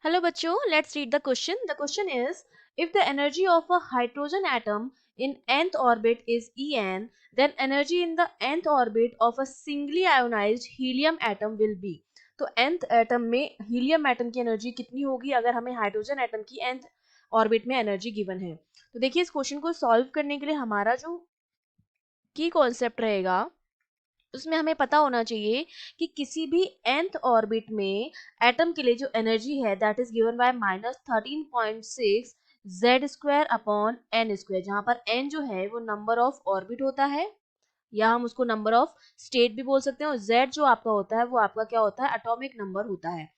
Hello बच्चों, let's read the question. The question is, if the energy of a hydrogen atom in nth orbit is En, then energy in the nth orbit of a singly ionized helium atom will be. तो nth atom में helium atom की energy कितनी होगी अगर हमें hydrogen atom की nth orbit में energy given है। तो देखिए इस क्वेश्चन को सॉल्व करने के लिए हमारा जो की कॉन्सेप्ट रहेगा उसमें हमें पता होना चाहिए कि किसी भी nth ऑर्बिट में एटम के लिए जो एनर्जी है that is given by -13.6 Z square upon N square, जहां पर n जो है वो नंबर ऑफ ऑर्बिट होता है या हम उसको नंबर ऑफ स्टेट भी बोल सकते हैं, और z जो आपका होता है वो आपका क्या होता है, एटॉमिक नंबर होता है।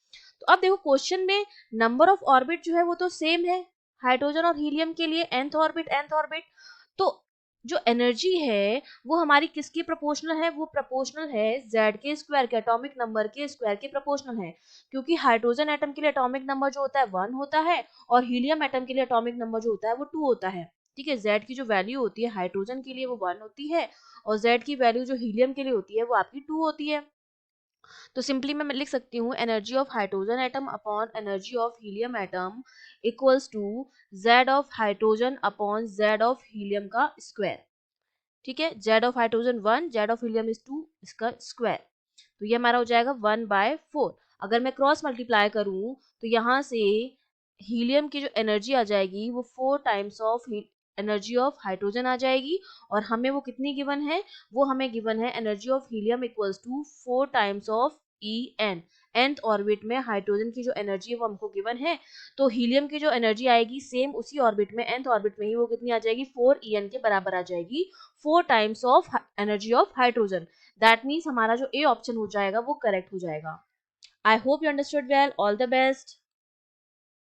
तो अब देखो क्वेश्चन में नंबर ऑफ ऑर्बिट जो है वो तो सेम है हाइड्रोजन और हीलियम के लिए, nth ऑर्बिट। तो जो एनर्जी है वो हमारी किसकी प्रोपोर्शनल है, वो प्रोपोर्शनल है z के स्क्वायर के, एटॉमिक नंबर के स्क्वायर के प्रोपोर्शनल है। क्योंकि हाइड्रोजन एटम के लिए एटॉमिक नंबर जो होता है 1 होता है और हीलियम एटम के लिए एटॉमिक नंबर जो होता है वो 2 होता है। ठीक है, z की जो वैल्यू होती है हाइड्रोजन के लिए वो 1 होती है और z की वैल्यू जो हीलियम के लिए होती है वो आपकी 2 होती है। तो सिंपली मैं लिख सकती हूँ energy of hydrogen atom upon energy of helium atom equals to z of hydrogen upon z of helium का स्क्वायर। ठीक है, z of hydrogen 1, z of helium is 2, इसका स्क्वायर। तो ये हमारा हो जाएगा 1/4। अगर मैं क्रॉस मल्टीप्लाई करूं तो यहाँ से हीलियम की जो एनर्जी आ जाएगी वो 4 times of energy of hydrogen आ जाएगी, और हमें वो कितनी गिवन है, वो हमें गिवन है energy of helium equals to 4 times of En। nth orbit में हाइड्रोजन की जो एनर्जी है वो हमको गिवन है, तो हीलियम की जो एनर्जी आएगी सेम उसी ऑर्बिट में nth ऑर्बिट में ही वो कितनी आ जाएगी, 4 En के बराबर आ जाएगी, 4 times of energy of hydrogen. That means हमारा जो ए ऑप्शन हो जाएगा वो करेक्ट हो जाएगा। I hope you understood well. All the best.